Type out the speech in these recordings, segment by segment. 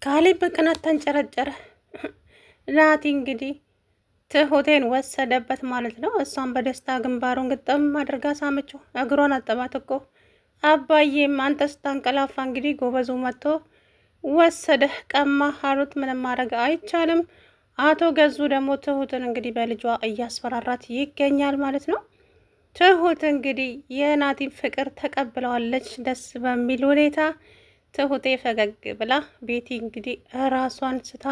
ካሌብ በቅናት ተንጨረጨረ። ናቲ እንግዲህ ትሁቴን ወሰደበት ማለት ነው። እሷን በደስታ ግንባሩን ግጥም አድርጋ ሳመችው። እግሯን አጠባት እኮ አባዬም አንተ ስታንቀላፋ እንግዲህ ጎበዙ መጥቶ ወሰደህ ቀማ አሉት። ምንም ማድረግ አይቻልም። አቶ ገዙ ደግሞ ትሁትን እንግዲህ በልጇ እያስፈራራት ይገኛል ማለት ነው። ትሁት እንግዲህ የናቲን ፍቅር ተቀብለዋለች ደስ በሚል ሁኔታ። ትሁቴ ፈገግ ብላ ቤቲ እንግዲህ ራሷን ስታ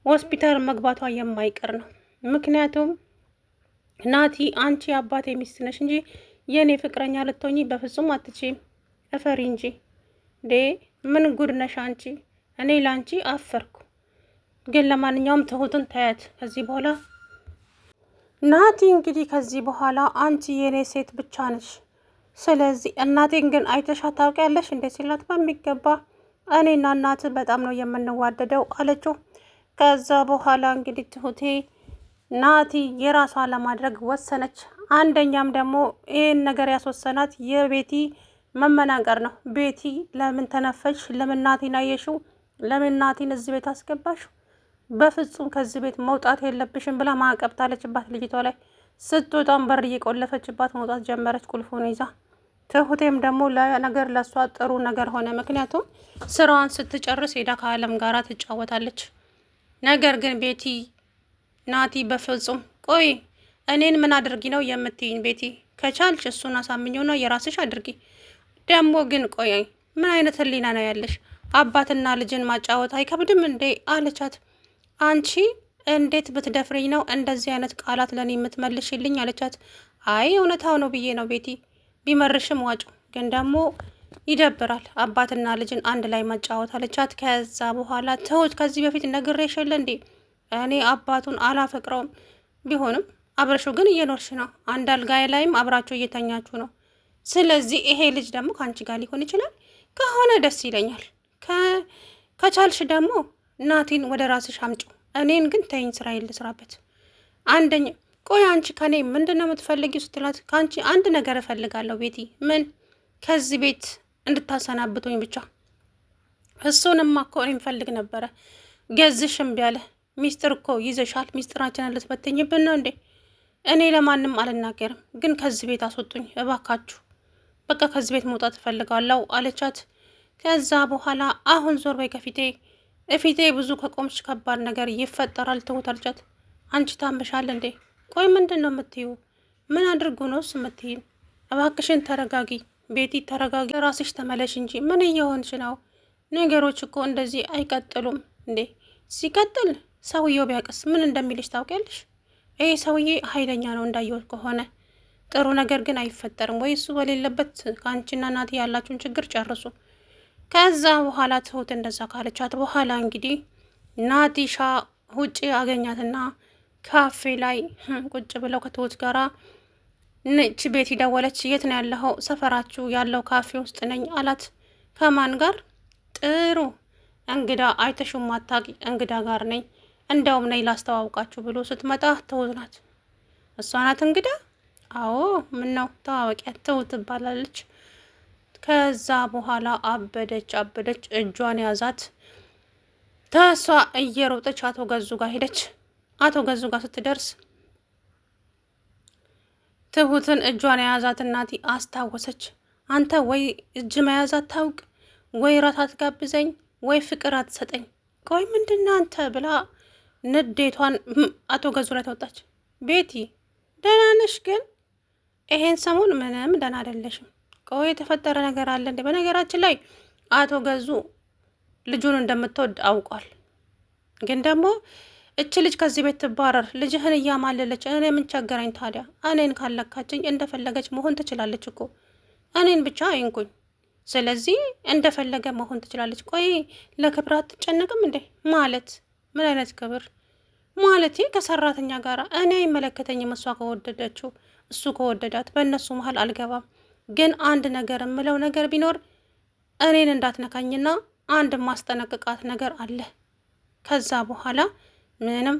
ሆስፒታል መግባቷ የማይቀር ነው። ምክንያቱም ናቲ አንቺ አባቴ ሚስት ነሽ እንጂ የእኔ ፍቅረኛ ልትሆኚ በፍጹም አትችይም፣ እፈሪ እንጂ ዴ ምን ጉድ ነሽ አንቺ። እኔ ላንቺ አፈርኩ። ግን ለማንኛውም ትሁትን ታያት ከዚህ በኋላ ናቲ እንግዲህ ከዚህ በኋላ አንቺ የኔ ሴት ብቻ ነሽ። ስለዚህ እናቴን ግን አይተሻ ታውቂያለሽ እንዴ ሲላት በሚገባ እኔና እናት በጣም ነው የምንዋደደው አለችው። ከዛ በኋላ እንግዲህ ትሁቴ ናቲ የራሷ ለማድረግ ወሰነች። አንደኛም ደግሞ ይህን ነገር ያስወሰናት የቤቲ መመናቀር ነው። ቤቲ ለምን ተነፈሽ? ለምን ናቲን አየሽው? ለምን ናቲን እዚህ ቤት አስገባሽ? በፍጹም ከዚህ ቤት መውጣት የለብሽም ብላ ማዕቀብ ጣለችባት ልጅቷ ላይ። ስትወጣም በር እየቆለፈችባት መውጣት ጀመረች ቁልፉን ይዛ። ትሁቴም ደግሞ ለነገር ለእሷ ጥሩ ነገር ሆነ። ምክንያቱም ስራዋን ስትጨርስ ሄዳ ከአለም ጋር ትጫወታለች። ነገር ግን ቤቲ ናቲ በፍጹም ቆይ እኔን ምን አድርጊ ነው የምትይኝ? ቤቲ ከቻልሽ እሱን አሳምኘውና የራስሽ አድርጊ። ደግሞ ግን ቆይ ምን አይነት ህሊና ነው ያለሽ? አባትና ልጅን ማጫወት አይከብድም እንዴ አለቻት። አንቺ እንዴት ብትደፍሪኝ ነው እንደዚህ አይነት ቃላት ለኔ የምትመልሽልኝ? አለቻት። አይ እውነታው ነው ብዬ ነው ቤቲ፣ ቢመርሽም ዋጩ፣ ግን ደግሞ ይደብራል አባትና ልጅን አንድ ላይ ማጫወት አለቻት። ከዛ በኋላ ትሁት ከዚህ በፊት ነግሬሽ የለ እንዴ እኔ አባቱን አላፈቅረውም፣ ቢሆንም አብረሹ ግን እየኖርሽ ነው፣ አንድ አልጋይ ላይም አብራችሁ እየተኛችሁ ነው። ስለዚህ ይሄ ልጅ ደግሞ ከአንቺ ጋር ሊሆን ይችላል። ከሆነ ደስ ይለኛል። ከቻልሽ ደግሞ ናቲን ወደ ራስሽ አምጪው፣ እኔን ግን ተይኝ፣ ስራ ልስራበት። አንደኛ ቆይ አንቺ ከኔ ምንድን ነው የምትፈልጊው ስትላት፣ ከአንቺ አንድ ነገር እፈልጋለሁ ቤቲ። ምን? ከዚህ ቤት እንድታሰናብቱኝ ብቻ። እሱንማ እኮ እኔ እፈልግ ነበረ። ገዝሽ እምቢ አለ። ሚስጥር እኮ ይዘሻል። ሚስጥራችንን ልትበትኝብን ነው እንዴ? እኔ ለማንም አልናገርም፣ ግን ከዚህ ቤት አስወጡኝ እባካችሁ። በቃ ከዚህ ቤት መውጣት እፈልጋለሁ አለቻት። ከዛ በኋላ አሁን ዞር በይ ከፊቴ፣ እፊቴ ብዙ ከቆምሽ ከባድ ነገር ይፈጠራል ትሁት አለቻት። አንቺ ታመሻል እንዴ? ቆይ ምንድን ነው የምትዩ? ምን አድርጉ ነውስ የምትይን? እባክሽን ተረጋጊ ቤቲ፣ ተረጋጊ፣ ራስሽ ተመለሽ እንጂ ምን እየሆንሽ ነው? ነገሮች እኮ እንደዚህ አይቀጥሉም እንዴ። ሲቀጥል ሰውየው ቢያቅስ ምን እንደሚልሽ ታውቂያለሽ? ይሄ ሰውዬ ኃይለኛ ነው እንዳየሁት ከሆነ። ጥሩ ነገር ግን አይፈጠርም ወይ እሱ በሌለበት ከአንቺና ናቲ ያላችሁን ችግር ጨርሱ። ከዛ በኋላ ትሁት እንደዛ ካለቻት በኋላ እንግዲህ ናቲሻ ውጭ አገኛትና ካፌ ላይ ቁጭ ብለው ከትሁት ጋራ ነች። ቤት ደወለች። የት ነው ያለኸው? ሰፈራችሁ ያለው ካፌ ውስጥ ነኝ አላት። ከማን ጋር? ጥሩ እንግዳ አይተሹም ማታቂ እንግዳ ጋር ነኝ፣ እንደውም ነይ ላስተዋውቃችሁ ብሎ ስትመጣ ትሁት ናት። እሷ ናት እንግዳ? አዎ ምን ነው ተዋወቂያት፣ ትሁት ትባላለች። ከዛ በኋላ አበደች። እጇን ያዛት። ተሷ እየሮጠች አቶ ገዙ ጋር ሄደች። አቶ ገዙ ጋር ስትደርስ ትሁትን እጇን የያዛት እናቲ አስታወሰች። አንተ ወይ እጅ መያዝ አታውቅ፣ ወይ ራት አትጋብዘኝ፣ ወይ ፍቅር አትሰጠኝ፣ ቆይ ምንድን አንተ ብላ ንዴቷን አቶ ገዙ ላይ ተወጣች። ቤቲ ደህና ነሽ? ግን ይሄን ሰሞን ምንም ደህና አይደለሽም። ቆይ የተፈጠረ ነገር አለ እንዴ? በነገራችን ላይ አቶ ገዙ ልጁን እንደምትወድ አውቋል። ግን ደግሞ እች ልጅ ከዚህ ቤት ትባረር፣ ልጅህን እያማለለች እኔ ምን ቸገረኝ ታዲያ? እኔን ካለካችኝ እንደፈለገች መሆን ትችላለች እኮ፣ እኔን ብቻ አይንኩኝ። ስለዚህ እንደፈለገ መሆን ትችላለች። ቆይ ለክብር አትጨነቅም እንዴ? ማለት ምን አይነት ክብር? ማለቴ ከሰራተኛ ጋር እኔ አይመለከተኝም። እሷ ከወደደችው እሱ ከወደዳት በእነሱ መሀል አልገባም። ግን አንድ ነገር የምለው ነገር ቢኖር እኔን እንዳትነካኝና አንድ ማስጠነቅቃት ነገር አለ። ከዛ በኋላ ምንም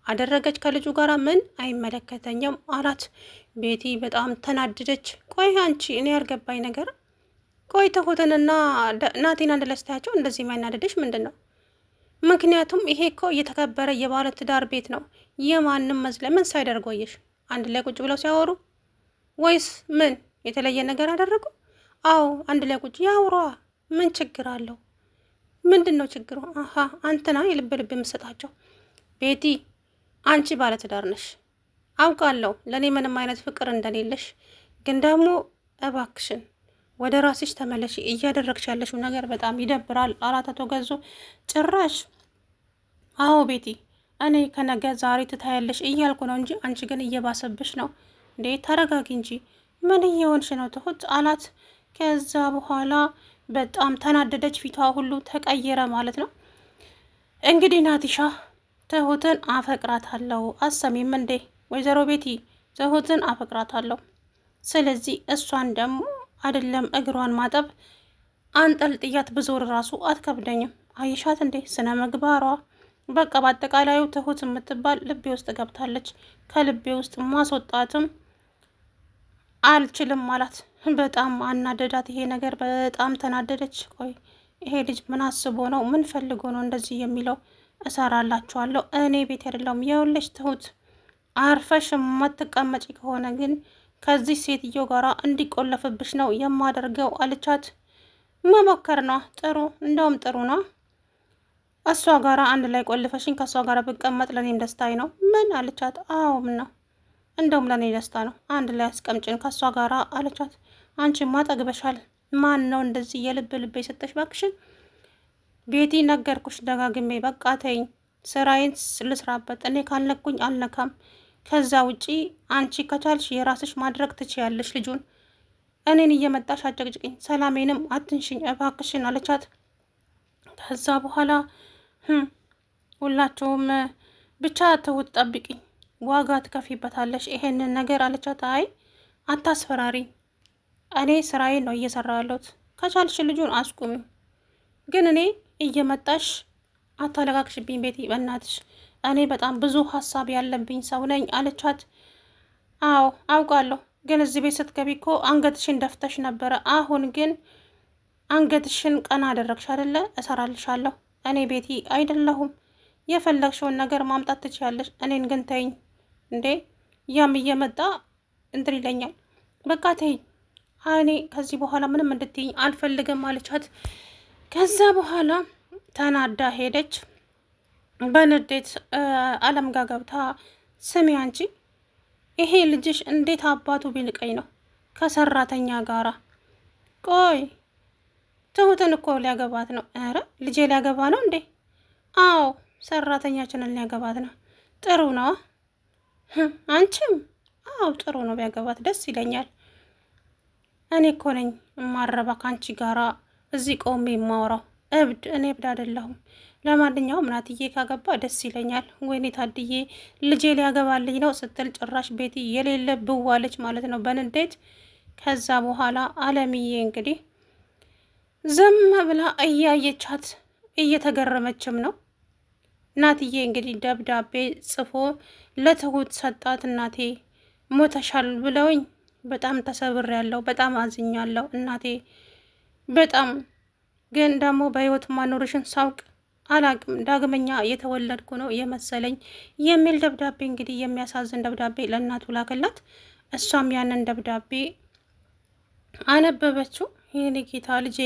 አደረገች ከልጁ ጋር ምን አይመለከተኝም አላት። ቤቲ በጣም ተናደደች። ቆይ አንቺ እኔ ያልገባኝ ነገር፣ ቆይ ትሁትንና ናቲን አንድ ላይ ስታያቸው እንደዚህ የማይናደደሽ ምንድን ነው? ምክንያቱም ይሄ እኮ የተከበረ የባለ ትዳር ቤት ነው። የማንም ምን ሳይደርጎየሽ አንድ ላይ ቁጭ ብለው ሲያወሩ ወይስ ምን የተለየ ነገር አደረጉ? አዎ አንድ ላይ ቁጭ ያውሯ። ምን ችግር አለው? ምንድን ነው ችግሩ? አሀ አንተና የልብ ልብ የምሰጣቸው። ቤቲ አንቺ ባለትዳር ነሽ አውቃለሁ፣ ለእኔ ምንም አይነት ፍቅር እንደሌለሽ። ግን ደግሞ እባክሽን ወደ ራስሽ ተመለሺ። እያደረግሽ ያለሽው ነገር በጣም ይደብራል። አላት አቶ ገዙ። ጭራሽ አዎ ቤቲ እኔ ከነገ ዛሬ ትታያለሽ እያልኩ ነው እንጂ አንቺ ግን እየባሰብሽ ነው እንዴ። ተረጋጊ እንጂ ምን እየሆንሽ ነው ትሁት አላት። ከዛ በኋላ በጣም ተናደደች። ፊቷ ሁሉ ተቀየረ ማለት ነው። እንግዲህ ናቲሻ ትሁትን አፈቅራታለሁ አሰሚም እንዴ ወይዘሮ ቤቲ? ትሁትን አፈቅራታለሁ። ስለዚህ እሷን ደግሞ አይደለም እግሯን ማጠብ አንጠልጥያት ብዙር ራሱ አትከብደኝም። አይሻት እንዴ ስነ ምግባሯ። በቃ በአጠቃላዩ ትሁት የምትባል ልቤ ውስጥ ገብታለች። ከልቤ ውስጥ ማስወጣትም አልችልም አላት። በጣም አናደዳት ይሄ ነገር። በጣም ተናደደች። ቆይ ይሄ ልጅ ምን አስቦ ነው? ምን ፈልጎ ነው እንደዚህ የሚለው? እሰራላችኋለሁ እኔ ቤት አይደለሁም። የውልሽ ትሁት አርፈሽ የማትቀመጪ ከሆነ ግን ከዚህ ሴትዮ ጋር እንዲቆለፍብሽ ነው የማደርገው አለቻት። መሞከር ነው ጥሩ፣ እንደውም ጥሩ ነው። እሷ ጋር አንድ ላይ ቆልፈሽኝ ከእሷ ጋር ብቀመጥ ለእኔም ደስታዬ ነው። ምን አለቻት? አዎ ምን ነው እንደውም ለእኔ ደስታ ነው። አንድ ላይ አስቀምጭን ከእሷ ጋር አለቻት። አንቺማ ጠግበሻል። ማን ነው እንደዚህ የልብ ልብ የሰጠሽ? ባክሽን ቤቲ ነገርኩሽ ደጋግሜ። በቃ ተይኝ፣ ስራዬን ልስራበት። እኔ ካልነኩኝ አልነካም። ከዛ ውጪ አንቺ ከቻልሽ የራስሽ ማድረግ ትችያለሽ። ልጁን እኔን እየመጣሽ አጨቅጭቅኝ፣ ሰላሜንም አትንሽኝ እባክሽን አለቻት። ከዛ በኋላ ሁላችሁም ብቻ ትሁት ጠብቂኝ፣ ዋጋ ትከፊበታለሽ ይሄንን ነገር አለቻት። አይ አታስፈራሪኝ፣ እኔ ስራዬን ነው እየሰራ ያለሁት። ከቻልሽ ልጁን አስቁሚው፣ ግን እኔ እየመጣሽ አታለቃቅሽብኝ ቤቲ በእናትሽ። እኔ በጣም ብዙ ሀሳብ ያለብኝ ሰው ነኝ አለቻት። አዎ አውቃለሁ፣ ግን እዚህ ቤት ስትገቢ እኮ አንገትሽን ደፍተሽ ነበረ። አሁን ግን አንገትሽን ቀና አደረግሽ አይደለ? እሰራልሻለሁ። እኔ ቤቲ አይደለሁም። የፈለግሽውን ነገር ማምጣት ትችያለሽ። እኔን ግን ተይኝ። እንዴ ያም እየመጣ እንትን ይለኛል። በቃ ተይኝ። እኔ ከዚህ በኋላ ምንም እንድትይኝ አልፈልግም አለቻት። ከዛ በኋላ ተናዳ ሄደች። በንዴት አለም ጋር ገብታ ስሚ አንቺ፣ ይሄ ልጅሽ እንዴት አባቱ ቢንቀኝ ነው ከሰራተኛ ጋራ? ቆይ ትሁትን እኮ ሊያገባት ነው። ኧረ ልጄ ሊያገባ ነው እንዴ? አዎ ሰራተኛችንን ሊያገባት ነው። ጥሩ ነው። አንቺም? አዎ ጥሩ ነው ቢያገባት ደስ ይለኛል። እኔ እኮ ነኝ የማረባ ከአንቺ ጋራ እዚህ ቆሜ የማወራው። እብድ? እኔ እብድ አይደለሁም። ለማንኛውም ናትዬ ካገባ ደስ ይለኛል። ወይኔ ታድዬ ልጄ ሊያገባልኝ ነው ስትል ጭራሽ ቤቲ የሌለ ብዋለች ማለት ነው በንዴት። ከዛ በኋላ አለምዬ እንግዲህ ዝም ብላ እያየቻት እየተገረመችም ነው። እናትዬ እንግዲህ ደብዳቤ ጽፎ ለትሁት ሰጣት። እናቴ ሞተሻል ብለውኝ በጣም ተሰብሬያለሁ፣ በጣም አዝኛለሁ እናቴ። በጣም ግን ደግሞ በህይወት ማኖርሽን ሳውቅ አላቅም፣ ዳግመኛ የተወለድኩ ነው የመሰለኝ የሚል ደብዳቤ እንግዲህ የሚያሳዝን ደብዳቤ ለእናቱ ላከላት። እሷም ያንን ደብዳቤ አነበበችው። ይህን ጌታ ልጄ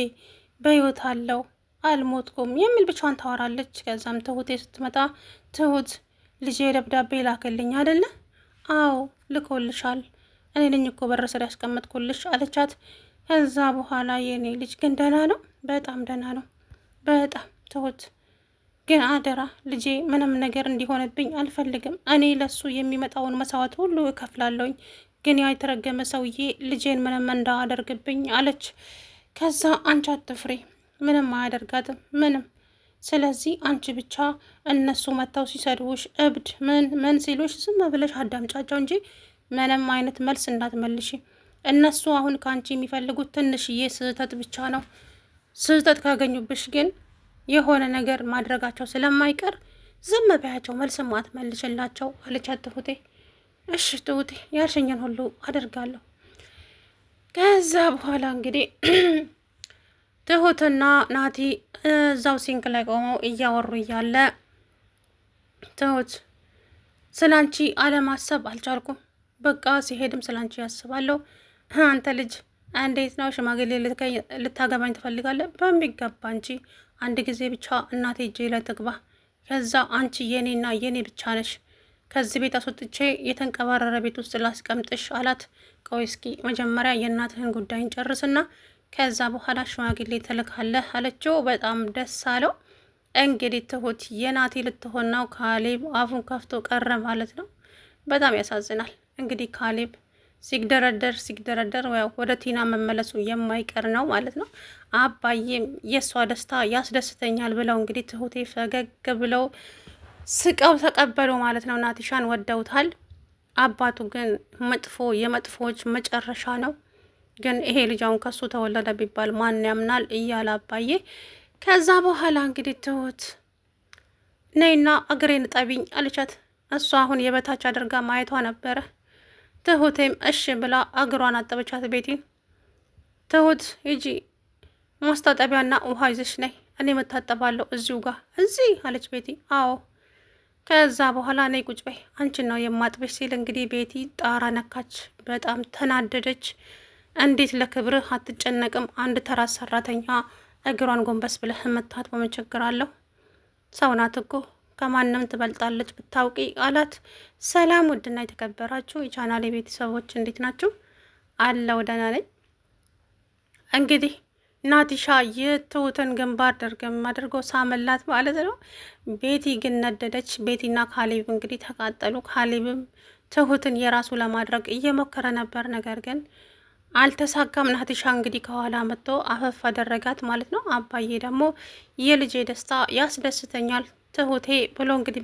በህይወት አለው አልሞትኩም የሚል ብቻዋን ታወራለች። ከዛም ትሁቴ ስትመጣ ትሁት ልጄ ደብዳቤ ላከልኝ አይደለ? አዎ ልኮልሻል፣ እኔ ነኝ እኮ በር ስር ያስቀመጥኩልሽ አለቻት። ከዛ በኋላ የኔ ልጅ ግን ደህና ነው? በጣም ደህና ነው በጣም ትሁት፣ ግን አደራ ልጄ ምንም ነገር እንዲሆንብኝ አልፈልግም። እኔ ለሱ የሚመጣውን መስዋዕት ሁሉ እከፍላለሁኝ፣ ግን ያ የተረገመ ሰውዬ ልጄን ምንም እንዳያደርግብኝ አለች። ከዛ አንቺ አትፍሪ፣ ምንም አያደርጋትም ምንም። ስለዚህ አንቺ ብቻ እነሱ መጥተው ሲሰድቡሽ እብድ ምን ሲሉሽ ዝም ብለሽ አዳምጫቸው እንጂ ምንም አይነት መልስ እንዳትመልሺ። እነሱ አሁን ከአንቺ የሚፈልጉት ትንሽዬ ስህተት ብቻ ነው። ስህተት ካገኙብሽ ግን የሆነ ነገር ማድረጋቸው ስለማይቀር ዝም በያቸው፣ መልስም አትመልሽላቸው አለቻት ትሁቴ። እሺ ትሁቴ ያልሽኝን ሁሉ አደርጋለሁ። ከዛ በኋላ እንግዲህ ትሁትና ናቲ እዛው ሲንክ ላይ ቆመው እያወሩ እያለ ትሁት ስላንቺ አለማሰብ አልቻልኩም። በቃ ሲሄድም ስላንቺ ያስባለሁ። አንተ ልጅ እንዴት ነው ሽማግሌ ልታገባኝ ትፈልጋለህ? በሚገባ እንጂ አንድ ጊዜ ብቻ እናቴ እጄ ላይ ትግባ። ከዛ አንቺ የኔና የኔ ብቻ ነሽ። ከዚህ ቤት አስወጥቼ የተንቀባረረ ቤት ውስጥ ላስቀምጥሽ አላት። ቆይ እስኪ መጀመሪያ የእናትህን ጉዳይን ጨርስና ከዛ በኋላ ሽማግሌ ትልካለህ አለችው። በጣም ደስ አለው። እንግዲህ ትሁት የናቲ ልትሆን ነው። ካሌብ አፉን ከፍቶ ቀረ ማለት ነው። በጣም ያሳዝናል። እንግዲህ ካሌብ ሲግደረደር ወደ ቲና መመለሱ የማይቀር ነው ማለት ነው። አባዬም የእሷ ደስታ ያስደስተኛል ብለው እንግዲህ ትሁቴ ፈገግ ብለው ስቀው ተቀበሉ ማለት ነው። ናቲሻን ወደውታል። አባቱ ግን መጥፎ የመጥፎዎች መጨረሻ ነው። ግን ይሄ ልጃውን ከሱ ተወለደ ቢባል ማን ያምናል እያለ አባዬ ከዛ በኋላ እንግዲህ ትሁት ነይና እግሬን ጠቢኝ አለቻት። እሷ አሁን የበታች አድርጋ ማየቷ ነበረ። ትሁቴም እሺ ብላ እግሯን አጠበቻት። ቤቲን ትሁት ሂጂ ማስታጠቢያና ውሃ ይዘሽ ነይ፣ እኔ መታጠባለሁ እዚሁ ጋር እዚህ አለች ቤቲ። አዎ ከዛ በኋላ ነይ ቁጭ በይ አንቺን ነው የማጥበሽ ሲል እንግዲህ ቤቲ ጣራ ነካች። በጣም ተናደደች። እንዴት ለክብርህ አትጨነቅም? አንድ ተራ ሰራተኛ እግሯን ጎንበስ ብለህ መታት በመቸግራለሁ። ሰው ናት እኮ ከማንም ትበልጣለች ብታውቂ አላት። ሰላም ውድና የተከበራችሁ የቻናሌ ቤተሰቦች እንዴት ናችሁ? አለው ደህና ነኝ። እንግዲህ ናቲሻ የትሁትን ግንባር ደርገም አድርጎ ሳመላት ማለት ነው። ቤቲ ግን ነደደች። ቤቲና ካሌብ እንግዲህ ተቃጠሉ። ካሌብም ትሁትን የራሱ ለማድረግ እየሞከረ ነበር፣ ነገር ግን አልተሳካም። ናቲሻ እንግዲህ ከኋላ መጥቶ አፈፍ አደረጋት ማለት ነው። አባዬ ደግሞ የልጄ ደስታ ያስደስተኛል ትሁቴ ብሎ እንግዲህ